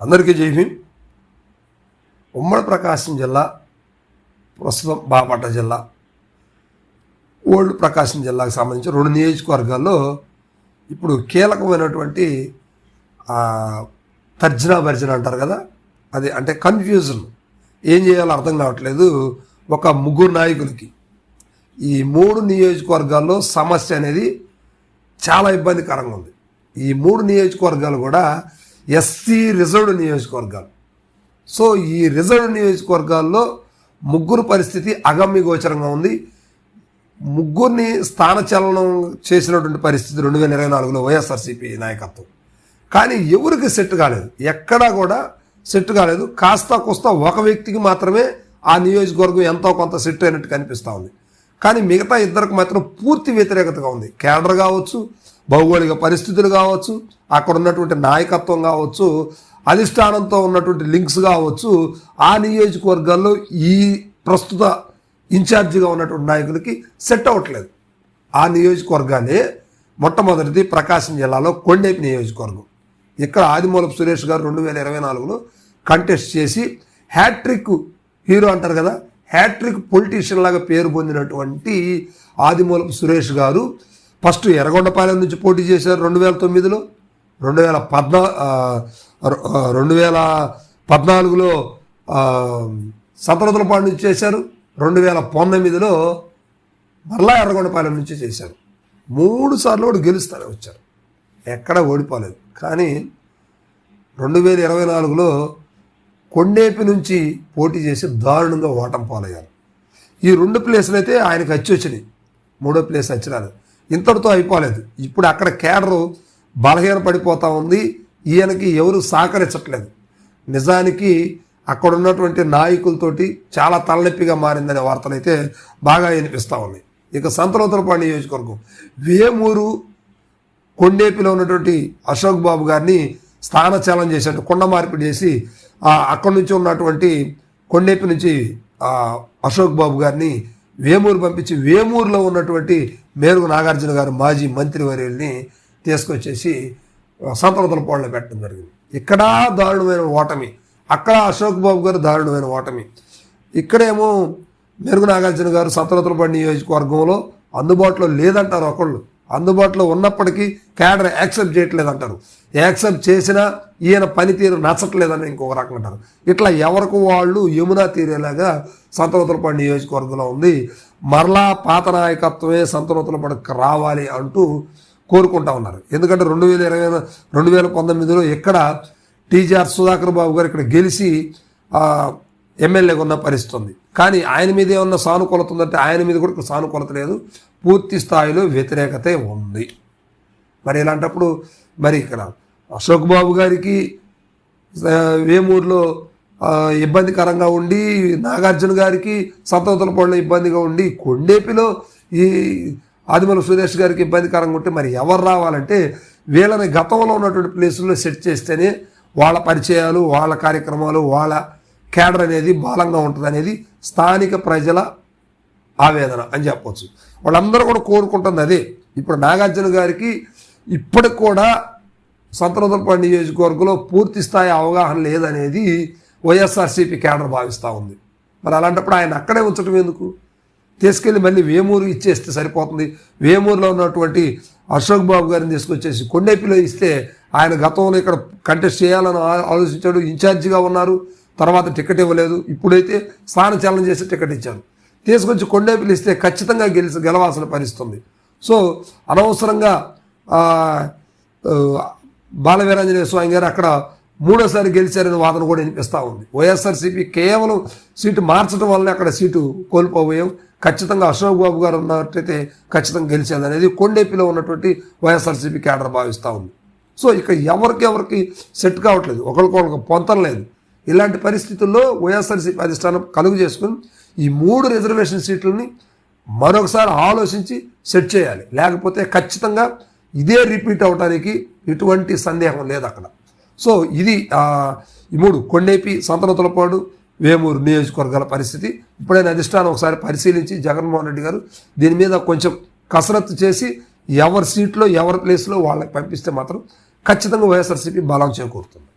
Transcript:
అందరికీ జై భీమ్. ఉమ్మడి ప్రకాశం జిల్లా, ప్రస్తుతం బాపట్ల జిల్లా, ఓల్డ్ ప్రకాశం జిల్లాకు సంబంధించి 2 నియోజకవర్గాల్లో ఇప్పుడు కీలకమైనటువంటి తర్జనా భర్జన అంటారు కదా, అది అంటే కన్ఫ్యూజన్. ఏం చేయాలో అర్థం కావట్లేదు ఒక ముగ్గురు నాయకులకి. ఈ 3 నియోజకవర్గాల్లో సమస్య అనేది చాలా ఇబ్బందికరంగా ఉంది. ఈ 3 నియోజకవర్గాలు కూడా ఎస్సీ రిజర్వ్డ్ నియోజకవర్గాలు. సో ఈ రిజర్వ్డ్ నియోజకవర్గాల్లో ముగ్గురు పరిస్థితి అగమ్యగోచరంగా ఉంది. ముగ్గురిని స్థానచలనం చేసినటువంటి పరిస్థితి 2024లో వైఎస్ఆర్సీపీ నాయకత్వం. కానీ ఎవరికి సెట్ కాలేదు, ఎక్కడా కూడా సెట్ కాలేదు. కాస్త కోస్తా ఒక వ్యక్తికి మాత్రమే ఆ నియోజకవర్గం ఎంతో కొంత సెట్ అయినట్టు కనిపిస్తూ ఉంది. కానీ మిగతా ఇద్దరికి మాత్రం పూర్తి వ్యతిరేకతగా ఉంది. కేడర్ కావచ్చు, భౌగోళిక పరిస్థితులు కావచ్చు, అక్కడ ఉన్నటువంటి నాయకత్వం కావచ్చు, అధిష్టానంతో ఉన్నటువంటి లింక్స్ కావచ్చు, ఆ నియోజకవర్గాల్లో ఈ ప్రస్తుత ఇన్ఛార్జిగా ఉన్నటువంటి నాయకులకి సెట్ అవ్వట్లేదు. ఆ నియోజకవర్గాలే మొట్టమొదటిది ప్రకాశం జిల్లాలో కొండేపి నియోజకవర్గం. ఇక్కడ ఆదిమూలపు సురేష్ గారు 2024లో కంటెస్ట్ చేసి హ్యాట్రిక్ హీరో అంటారు కదా, హ్యాట్రిక్ పొలిటీషియన్ లాగా పేరు పొందినటువంటి ఆదిమూలపు సురేష్ గారు ఫస్ట్ ఎర్రగొండపాలెం నుంచి పోటీ చేశారు 2009లో, 2014లో సంతనూతలపాడు నుంచి చేశారు, 2019లో మరలా ఎర్రగొండపాలెం నుంచి చేశారు. 3 సార్లు కూడా గెలుస్తూనే వచ్చారు, ఎక్కడా ఓడిపోలేదు. కానీ 2024లో కొండేపి నుంచి పోటీ చేసి దారుణంగా ఓటమి పాలయ్యారు. ఈ 2 ప్లేసులు అయితే ఆయనకు వచ్చినాయి, 3వ ప్లేస్ వచ్చినారు. ఇంతటితో అయిపోలేదు. ఇప్పుడు అక్కడ కేడరు బలహీన పడిపోతూ ఉంది. ఈయనకి ఎవరు సహకరించట్లేదు. నిజానికి అక్కడ ఉన్నటువంటి నాయకులతోటి చాలా తలనొప్పిగా మారిందనే వార్తలు అయితే బాగా వినిపిస్తూ ఉన్నాయి. ఇక సంతనూతలపాడు నియోజకవర్గం, వేమూరు కొండేపిలో ఉన్నటువంటి అశోక్ బాబు గారిని స్థానచలనం చేశాడు, కొండ మార్పిడి చేసి అక్కడి నుంచి ఉన్నటువంటి కొండేపి నుంచి అశోక్ బాబు గారిని వేమూరు పంపించి వేమూరులో ఉన్నటువంటి మేరుగు నాగార్జున గారు మాజీ మంత్రివర్యుల్ని తీసుకొచ్చేసి సంతనూతలపాడులో పెట్టడం జరిగింది. ఇక్కడ దారుణమైన ఓటమి, అక్కడ అశోక్ బాబు గారు దారుణమైన ఓటమి. ఇక్కడేమో మేరుగు నాగార్జున గారు సంతనూతలపాడు నియోజకవర్గంలో అందుబాటులో లేదంటారు ఒకళ్ళు, అందుబాటులో ఉన్నప్పటికీ క్యాడర్ యాక్సెప్ట్ చేయట్లేదంటారు. యాక్సెప్ట్ చేసినా ఈయన పనితీరు నచ్చట్లేదని ఇంకొక రకం అంటారు. ఇట్లా ఎవరికి వాళ్ళు యమునా తీరేలాగా సంతనూతలపాడు నియోజకవర్గంలో ఉంది. మరలా పాత నాయకత్వమే సంతనూతలపాడుకి రావాలి అంటూ కోరుకుంటా ఉన్నారు. ఎందుకంటే 2019లో ఇక్కడ టీజీఆర్ సుధాకర్ బాబు గారు ఇక్కడ గెలిచి ఎమ్మెల్యేగా ఉన్న పరిస్థితి ఉంది. కానీ ఆయన మీద ఏమన్నా సానుకూలత ఉందంటే ఆయన మీద కూడా సానుకూలత లేదు, పూర్తి స్థాయిలో వ్యతిరేకతే ఉంది. మరి ఇలాంటప్పుడు మరి ఇక్కడ అశోక్ బాబు గారికి వేమూరులో ఇబ్బందికరంగా ఉండి, నాగార్జున గారికి సంతనూతలపాడులో ఇబ్బందిగా ఉండి, కొండేపిలో ఈ ఆదిమూలపు సురేష్ గారికి ఇబ్బందికరంగా ఉంటే మరి ఎవరు రావాలంటే వీళ్ళని గతంలో ఉన్నటువంటి ప్లేసుల్లో సెట్ చేస్తేనే వాళ్ళ పరిచయాలు, వాళ్ళ కార్యక్రమాలు, వాళ్ళ కేడర్ అనేది బలంగా ఉంటుంది అనేది స్థానిక ప్రజల ఆవేదన అని చెప్పవచ్చు. వాళ్ళందరూ కూడా కోరుకుంటుంది అదే. ఇప్పుడు నాగార్జున గారికి ఇప్పటికి కూడా సంతనూతలపాడు నియోజకవర్గంలో పూర్తి స్థాయి అవగాహన లేదనేది వైఎస్ఆర్సీపీ కేడర్ భావిస్తూ ఉంది. మరి అలాంటప్పుడు ఆయన అక్కడే ఉంచడం ఎందుకు? తీసుకెళ్ళి మళ్ళీ వేమూరు ఇచ్చేస్తే సరిపోతుంది. వేమూరులో ఉన్నటువంటి అశోక్ బాబు గారిని తీసుకొచ్చేసి కొండేపిలో ఇస్తే ఆయన గతంలో ఇక్కడ కంటెస్ట్ చేయాలని ఆలోచించాడు, ఇన్ఛార్జిగా ఉన్నారు, తర్వాత టికెట్ ఇవ్వలేదు. ఇప్పుడైతే స్థానచలనం చేసి టికెట్ ఇచ్చారు. తీసుకొచ్చి కొండేపిలు ఇస్తే ఖచ్చితంగా గెలవాల్సిన పరిస్థితుంది. సో అనవసరంగా బాలవీరాంజనేయ స్వామి గారు అక్కడ 3వ సారి గెలిచారనే వాదన కూడా వినిపిస్తూ ఉంది. వైఎస్ఆర్సీపీ కేవలం సీటు మార్చడం వల్లనే అక్కడ సీటు కోల్పోయాం. ఖచ్చితంగా అశోక్ బాబు గారు ఉన్నట్టయితే ఖచ్చితంగా గెలిచేది అనేది కొండేపిలో ఉన్నటువంటి వైఎస్ఆర్సీపీ కేడర్ భావిస్తూ ఉంది. సో ఇక ఎవరికి సెట్ కావట్లేదు, ఒకరికొకరికి పొంతం లేదు. ఇలాంటి పరిస్థితుల్లో వైఎస్ఆర్సీపీ అధిష్టానం కలుగు చేసుకుని ఈ 3 రిజర్వేషన్ సీట్లని మరొకసారి ఆలోచించి సెట్ చేయాలి. లేకపోతే ఖచ్చితంగా ఇదే రిపీట్ అవడానికి ఎటువంటి సందేహం లేదు అక్కడ. సో ఇది ఈ 3 కొండేపి, సంతనూతలపాడు, వేమూరు నియోజకవర్గాల పరిస్థితి. ఇప్పుడైనా అధిష్టానం ఒకసారి పరిశీలించి జగన్మోహన్ రెడ్డి గారు దీని మీద కొంచెం కసరత్తు చేసి ఎవరి సీట్లో ఎవరి ప్లేస్లో వాళ్ళకి పంపిస్తే మాత్రం ఖచ్చితంగా వైఎస్ఆర్సీపీ బలం చేకూరుతుంది.